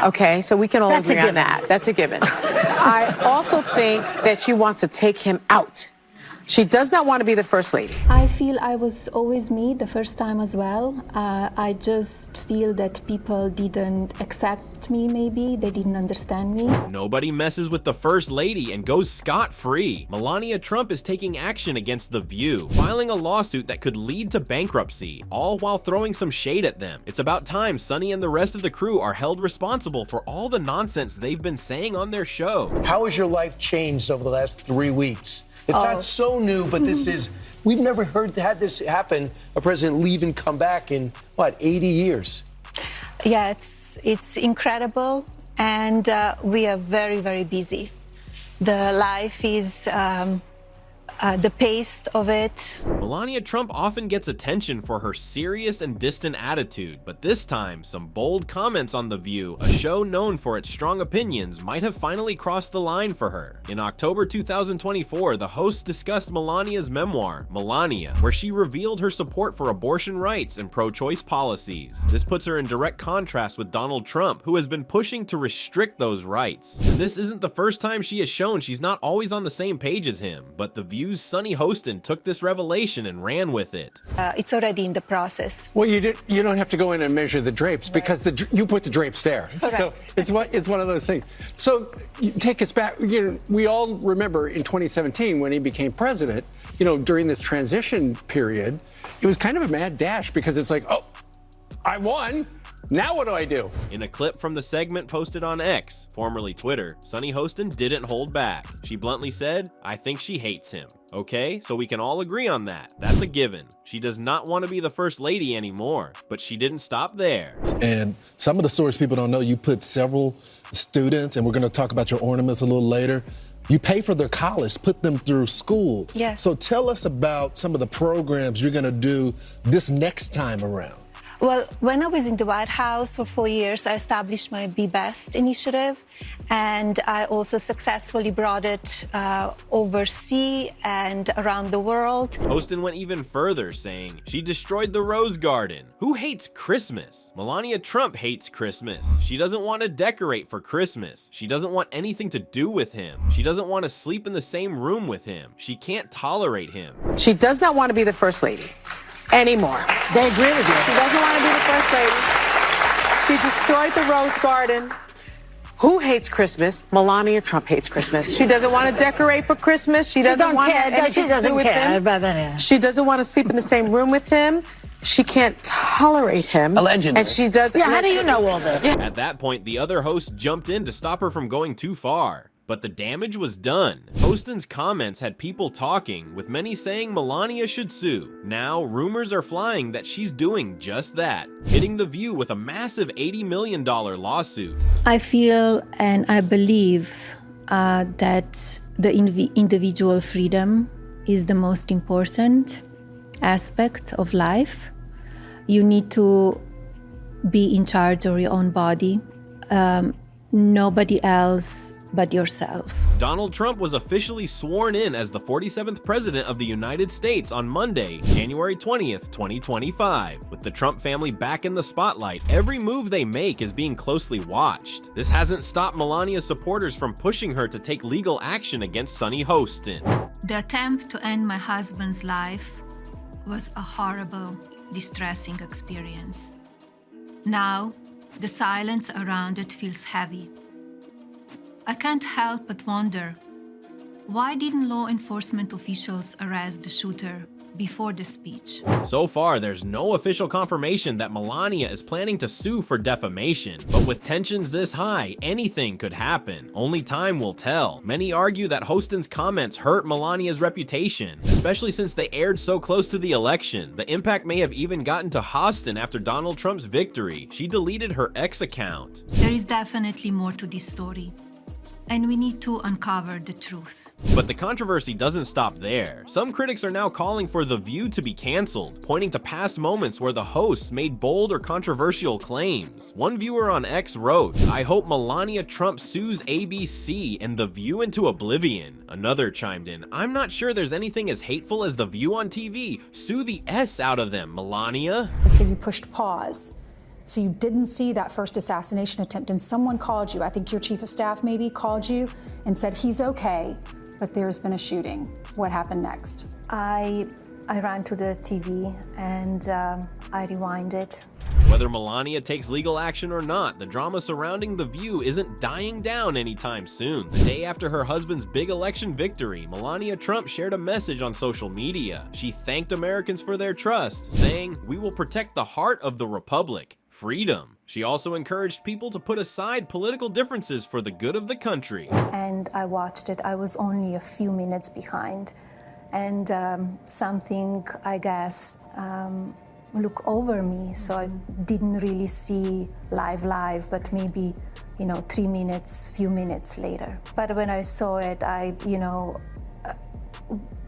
Yeah. Okay, so we can all agree on that. That's a given. I also think that she wants to take him out. She does not want to be the first lady. I feel I was always me the first time as well. I just feel that people didn't accept me, maybe. They didn't understand me. Nobody messes with the first lady and goes scot-free. Melania Trump is taking action against The View, filing a lawsuit that could lead to bankruptcy, all while throwing some shade at them. It's about time Sunny and the rest of the crew are held responsible for all the nonsense they've been saying on their show. How has your life changed over the last 3 weeks? It's not so new, but this is, we've never had this happen, a president leave and come back in, what, 80 years? Yeah, it's incredible, and we are very, very busy. The life is, the pace of it. Melania Trump often gets attention for her serious and distant attitude, but this time, some bold comments on The View, a show known for its strong opinions, might have finally crossed the line for her. In October 2024, the host discussed Melania's memoir, Melania, where she revealed her support for abortion rights and pro-choice policies. This puts her in direct contrast with Donald Trump, who has been pushing to restrict those rights. And this isn't the first time she has shown she's not always on the same page as him, but The View's Sunny Hostin took this revelation and ran with it. It's already in the process. Well, you don't have to go in and measure the drapes because you put the drapes there. Correct. So it's one of those things. So take us back. We all remember in 2017 when he became president. During this transition period, it was kind of a mad dash because it's like, oh, I won. Now what do I do? In a clip from the segment posted on X, formerly Twitter, Sunny Hostin didn't hold back. She bluntly said, "I think she hates him." Okay, so we can all agree on that. That's a given. She does not want to be the first lady anymore, but she didn't stop there. And some of the stories people don't know, you put several students, and we're going to talk about your ornaments a little later, you pay for their college, put them through school. Yes. So tell us about some of the programs you're going to do this next time around. Well, when I was in the White House for 4 years, I established my Be Best initiative, and I also successfully brought it overseas and around the world. Hostin went even further, saying, she destroyed the Rose Garden. Who hates Christmas? Melania Trump hates Christmas. She doesn't want to decorate for Christmas. She doesn't want anything to do with him. She doesn't want to sleep in the same room with him. She can't tolerate him. She does not want to be the first lady anymore. They agree with you. She doesn't want to be the first lady. She destroyed the Rose Garden. Who hates Christmas? Melania Trump hates Christmas. She doesn't want to decorate for Christmas. She doesn't want anything to do with him. She doesn't want to sleep in the same room with him. She can't tolerate him. Allegedly. And she does. Yeah, how do you know all this? At that point, the other host jumped in to stop her from going too far. But the damage was done. Hostin's comments had people talking, with many saying Melania should sue. Now, rumors are flying that she's doing just that, hitting The View with a massive $80 million lawsuit. I feel and I believe that the individual freedom is the most important aspect of life. You need to be in charge of your own body. Nobody else but yourself. Donald Trump was officially sworn in as the 47th president of the United States on Monday, January 20th, 2025. With the Trump family back in the spotlight, every move they make is being closely watched. This hasn't stopped Melania's supporters from pushing her to take legal action against Sunny Hostin. The attempt to end my husband's life was a horrible, distressing experience. Now, the silence around it feels heavy. I can't help but wonder, why didn't law enforcement officials arrest the shooter before the speech? So far, there's no official confirmation that Melania is planning to sue for defamation. But with tensions this high, anything could happen. Only time will tell. Many argue that Hostin's comments hurt Melania's reputation, especially since they aired so close to the election. The impact may have even gotten to Hostin after Donald Trump's victory. She deleted her X account. There is definitely more to this story, and we need to uncover the truth. But the controversy doesn't stop there. Some critics are now calling for The View to be canceled, pointing to past moments where the hosts made bold or controversial claims. One viewer on X wrote, "I hope Melania Trump sues ABC and The View into oblivion." Another chimed in, "I'm not sure there's anything as hateful as The View on TV. Sue the S out of them, Melania." So you pushed pause. So you didn't see that first assassination attempt, and someone called you, I think your chief of staff maybe called you and said, he's okay, but there's been a shooting. What happened next? I ran to the TV and I rewinded. Whether Melania takes legal action or not, the drama surrounding The View isn't dying down anytime soon. The day after her husband's big election victory, Melania Trump shared a message on social media. She thanked Americans for their trust, saying, "We will protect the heart of the republic, freedom." She also encouraged people to put aside political differences for the good of the country. And I watched it. I was only a few minutes behind. And something, I guess, look over me, so I didn't really see live, but maybe, 3 minutes, few minutes later. But when I saw it,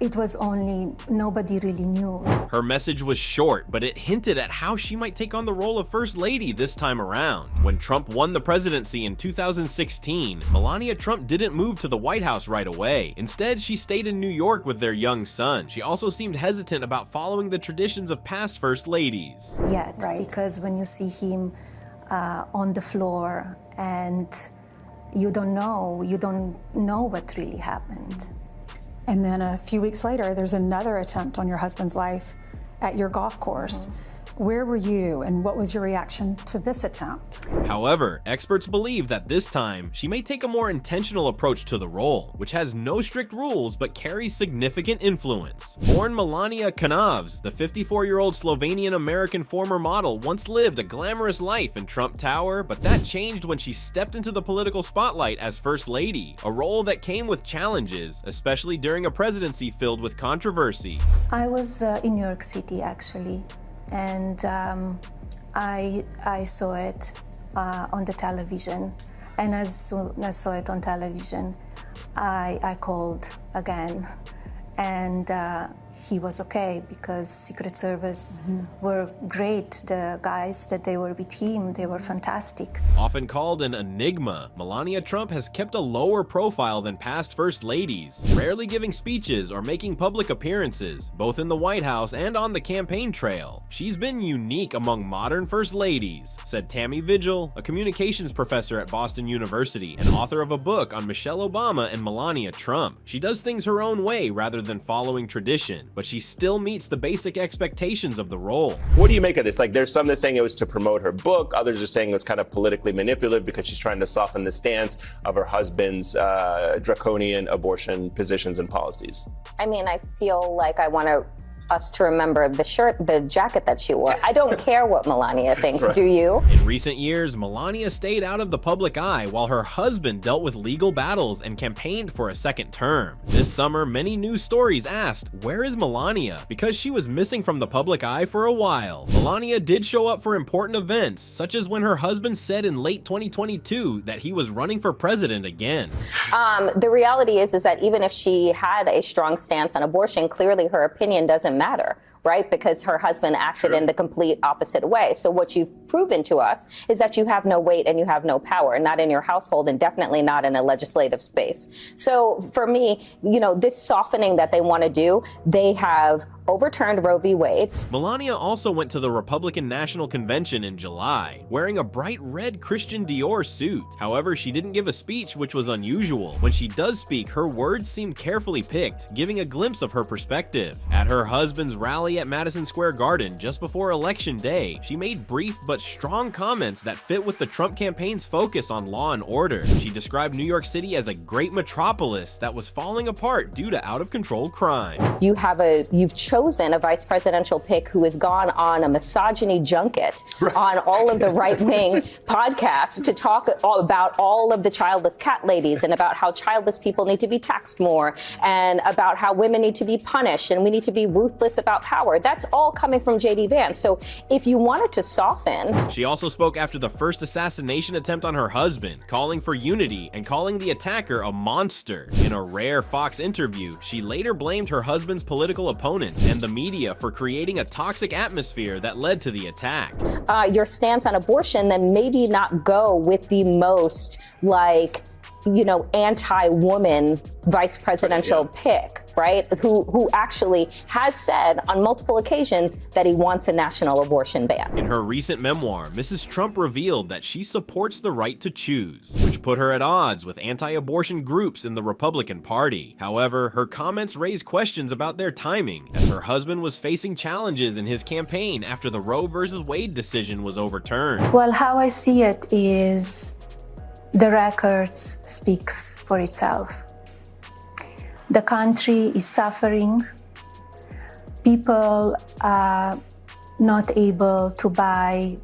it was only, nobody really knew. Her message was short, but it hinted at how she might take on the role of First Lady this time around. When Trump won the presidency in 2016, Melania Trump didn't move to the White House right away. Instead, she stayed in New York with their young son. She also seemed hesitant about following the traditions of past First Ladies. Yet, right. Because when you see him on the floor and you don't know what really happened. And then a few weeks later, there's another attempt on your husband's life at your golf course. Where were you, and what was your reaction to this attempt? However, experts believe that this time, she may take a more intentional approach to the role, which has no strict rules but carries significant influence. Born Melania Knavs, the 54-year-old Slovenian-American former model once lived a glamorous life in Trump Tower, but that changed when she stepped into the political spotlight as First Lady, a role that came with challenges, especially during a presidency filled with controversy. I was in New York City, actually. And I saw it on the television, and as soon as I saw it on television, I called again, and he was okay because Secret Service were great. The guys that they were with him, they were fantastic. Often called an enigma, Melania Trump has kept a lower profile than past First Ladies, rarely giving speeches or making public appearances, both in the White House and on the campaign trail. She's been unique among modern First Ladies, said Tammy Vigil, a communications professor at Boston University and author of a book on Michelle Obama and Melania Trump. She does things her own way rather than following tradition, but she still meets the basic expectations of the role. What do you make of this? Like, there's some that are saying it was to promote her book. Others are saying it was kind of politically manipulative because she's trying to soften the stance of her husband's draconian abortion positions and policies. I mean, I feel like I want us to remember the jacket that she wore. I don't care what Melania thinks, right. Do you? In recent years, Melania stayed out of the public eye while her husband dealt with legal battles and campaigned for a second term. This summer, many news stories asked, where is Melania? Because she was missing from the public eye for a while. Melania did show up for important events, such as when her husband said in late 2022 that he was running for president again. The reality is that even if she had a strong stance on abortion, clearly her opinion doesn't matter, right? Because her husband acted in the complete opposite way. So what you've proven to us is that you have no weight and you have no power, not in your household and definitely not in a legislative space. So for me, this softening that they want to do, they have overturned Roe v. Wade. Melania also went to the Republican National Convention in July, wearing a bright red Christian Dior suit. However, she didn't give a speech, which was unusual. When she does speak, her words seem carefully picked, giving a glimpse of her perspective. At her husband's rally at Madison Square Garden just before Election Day, she made brief but strong comments that fit with the Trump campaign's focus on law and order. She described New York City as a great metropolis that was falling apart due to out-of-control crime. You've chosen a vice presidential pick who has gone on a misogyny junket on all of the right-wing podcasts to talk about all of the childless cat ladies and about how childless people need to be taxed more and about how women need to be punished and we need to be ruthless about power. That's all coming from J.D. Vance. So if you wanted to soften... She also spoke after the first assassination attempt on her husband, calling for unity and calling the attacker a monster. In a rare Fox interview, she later blamed her husband's political opponents and the media for creating a toxic atmosphere that led to the attack. Your stance on abortion then maybe not go with the most anti-woman vice presidential pick. right, who actually has said on multiple occasions that he wants a national abortion ban. In her recent memoir, Mrs. Trump revealed that she supports the right to choose, which put her at odds with anti-abortion groups in the Republican Party. However, her comments raised questions about their timing, as her husband was facing challenges in his campaign after the Roe v. Wade decision was overturned. Well, how I see it is the records speaks for itself. The country is suffering. People are not able to buy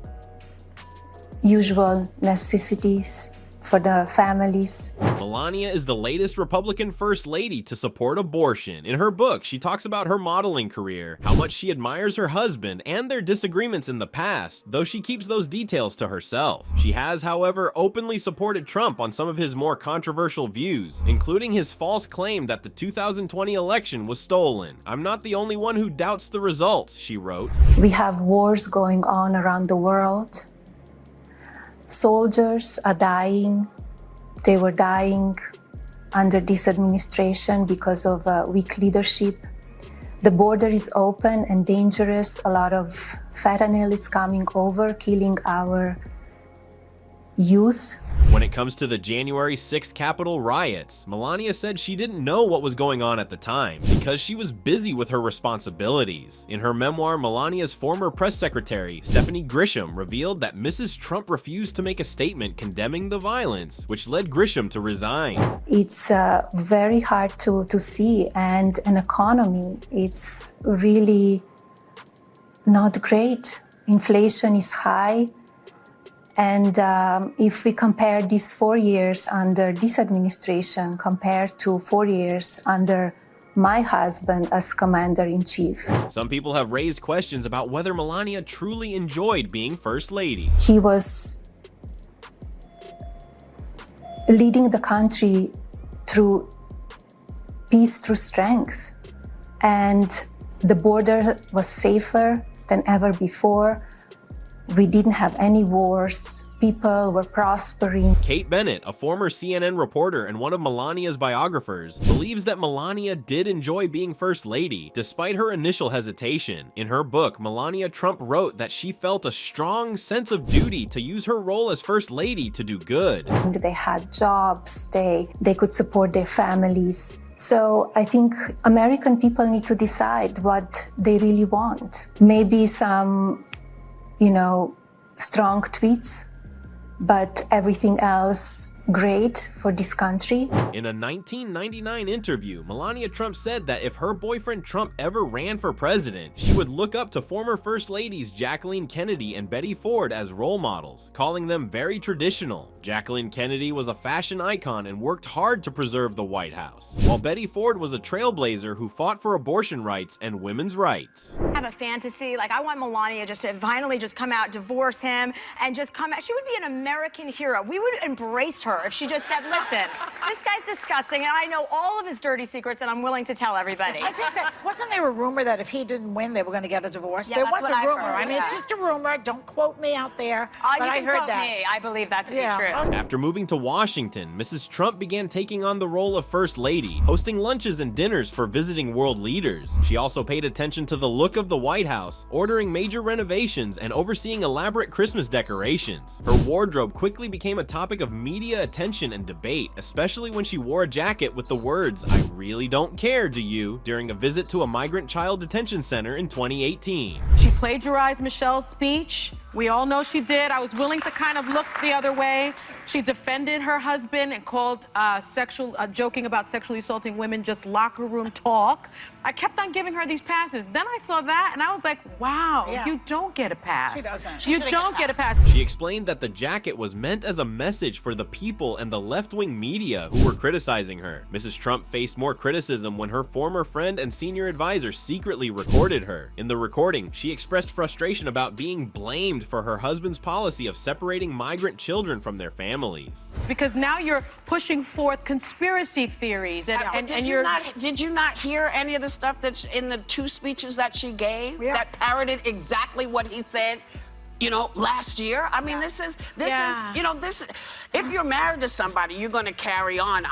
usual necessities for the families. Melania is the latest Republican First Lady to support abortion. In her book, she talks about her modeling career, how much she admires her husband, and their disagreements in the past, though she keeps those details to herself. She has, however, openly supported Trump on some of his more controversial views, including his false claim that the 2020 election was stolen. "I'm not the only one who doubts the results," she wrote. We have wars going on around the world. Soldiers are dying. They were dying under this administration because of weak leadership. The border is open and dangerous. A lot of fentanyl is coming over, killing our youth. When it comes to the January 6th Capitol riots, Melania said she didn't know what was going on at the time because she was busy with her responsibilities. In her memoir, Melania's former press secretary, Stephanie Grisham, revealed that Mrs. Trump refused to make a statement condemning the violence, which led Grisham to resign. It's very hard to see, and an economy, it's really not great. Inflation is high. And if we compare these 4 years under this administration compared to 4 years under my husband as commander-in-chief. Some people have raised questions about whether Melania truly enjoyed being First Lady. He was leading the country through peace, through strength. And the border was safer than ever before. We didn't have any wars. People were prospering. Kate Bennett, a former CNN reporter and one of Melania's biographers, believes that Melania did enjoy being First Lady, despite her initial hesitation. In her book, Melania Trump wrote that she felt a strong sense of duty to use her role as First Lady to do good. They had jobs, they could support their families. So I think American people need to decide what they really want. Maybe some strong tweets, but everything else great for this country. In a 1999 interview, Melania Trump said that if her boyfriend Trump ever ran for president, she would look up to former First Ladies Jacqueline Kennedy and Betty Ford as role models, calling them very traditional. Jacqueline Kennedy was a fashion icon and worked hard to preserve the White House, while Betty Ford was a trailblazer who fought for abortion rights and women's rights. I have a fantasy, like I want Melania just to finally just come out, divorce him, and just come out. She would be an American hero. We would embrace her if she just said, listen, this guy's disgusting, and I know all of his dirty secrets, and I'm willing to tell everybody. I think that, wasn't there a rumor that if he didn't win, they were going to get a divorce? Yeah, there that's was what a I've rumor. heard, I mean, it's just a rumor. Don't quote me out there, but I heard that. Me. I believe that to be true. After moving to Washington, Mrs. Trump began taking on the role of First Lady, hosting lunches and dinners for visiting world leaders. She also paid attention to the look of the White House, ordering major renovations and overseeing elaborate Christmas decorations. Her wardrobe quickly became a topic of media attention and debate, especially when she wore a jacket with the words, "I really don't care, do you?" during a visit to a migrant child detention center in 2018. She plagiarized Michelle's speech. We all know she did. I was willing to kind of look the other way. She defended her husband and called joking about sexually assaulting women just locker room talk. I kept on giving her these passes. Then I saw that and I was like, wow, you don't get a pass. She doesn't. You don't get a pass. She explained that the jacket was meant as a message for the people and the left-wing media who were criticizing her. Mrs. Trump faced more criticism when her former friend and senior advisor secretly recorded her. In the recording, she expressed frustration about being blamed for her husband's policy of separating migrant children from their families. Because now you're pushing forth conspiracy theories Did you not hear any of the stuff that's in the 2 speeches that she gave that parroted exactly what he said, last year? I mean, this is, if you're married to somebody, you're going to carry on.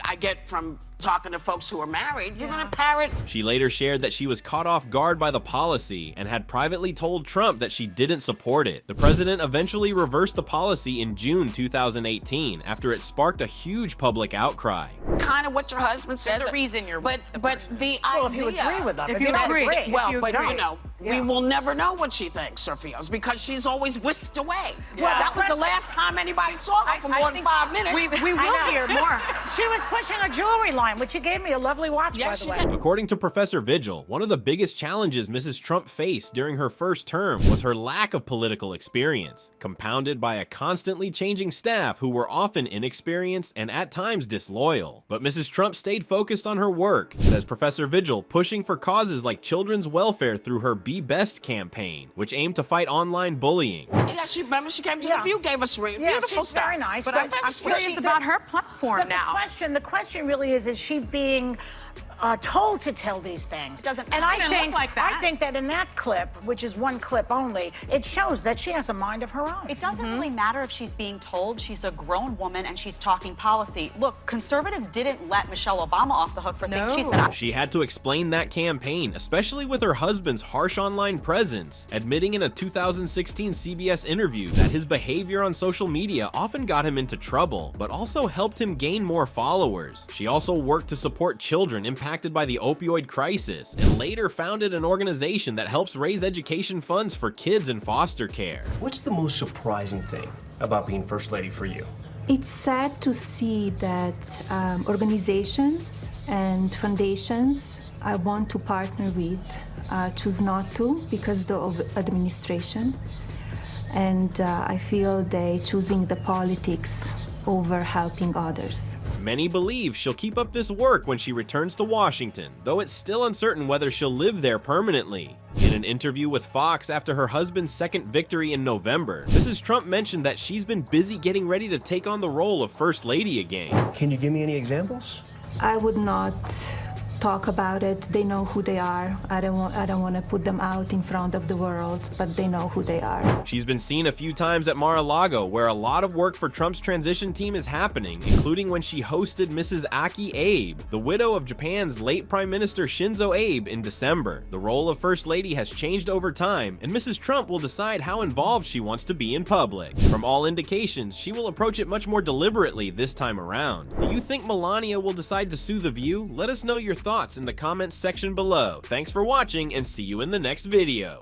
I get from talking to folks who are married, you're gonna parrot. She later shared that she was caught off guard by the policy and had privately told Trump that she didn't support it. The president eventually reversed the policy in June 2018 after it sparked a huge public outcry. Kind of what your husband said. There's a reason you're but with the but person. the Well, idea. if you agree with them, if if you you don't agree. agree. Well, If you but agree. you know, we will never know what she thinks or feels because she's always whisked away. Yeah. That was the last time anybody saw her for more than 5 minutes. We will hear more. She was pushing a jewelry line, which she gave me a lovely watch, by the way. According to Professor Vigil, one of the biggest challenges Mrs. Trump faced during her first term was her lack of political experience, compounded by a constantly changing staff who were often inexperienced and at times disloyal. But Mrs. Trump stayed focused on her work, says Professor Vigil, pushing for causes like children's welfare through her Be Best campaign, which aimed to fight online bullying. Yeah, remember she came to the View, gave us beautiful she's stuff. very nice. But I'm curious about her platform now. The question really is she being told to tell these things? Doesn't and I even think, look like that. I think that in that clip, which is one clip only, it shows that she has a mind of her own. It doesn't really matter if she's being told. She's a grown woman and she's talking policy. Look, conservatives didn't let Michelle Obama off the hook for things she said. She had to explain that campaign, especially with her husband's harsh online presence, admitting in a 2016 CBS interview that his behavior on social media often got him into trouble, but also helped him gain more followers. She also worked to support children impacted by the opioid crisis, and later founded an organization that helps raise education funds for kids in foster care. What's the most surprising thing about being First Lady for you? It's sad to see that organizations and foundations I want to partner with choose not to because of administration. And I feel they choosing the politics over helping others. Many believe she'll keep up this work when she returns to Washington, though it's still uncertain whether she'll live there permanently. In an interview with Fox after her husband's second victory in November, Mrs. Trump mentioned that she's been busy getting ready to take on the role of First Lady again. Can you give me any examples? I would not talk about it. They know who they are. I don't want to put them out in front of the world, but they know who they are. She's been seen a few times at Mar-a-Lago, where a lot of work for Trump's transition team is happening, including when she hosted Mrs. Aki Abe, the widow of Japan's late Prime Minister Shinzo Abe, in December. The role of First Lady has changed over time, and Mrs. Trump will decide how involved she wants to be in public. From all indications, she will approach it much more deliberately this time around. Do you think Melania will decide to sue The View? Let us know your thoughts in the comments section below. Thanks for watching, and see you in the next video.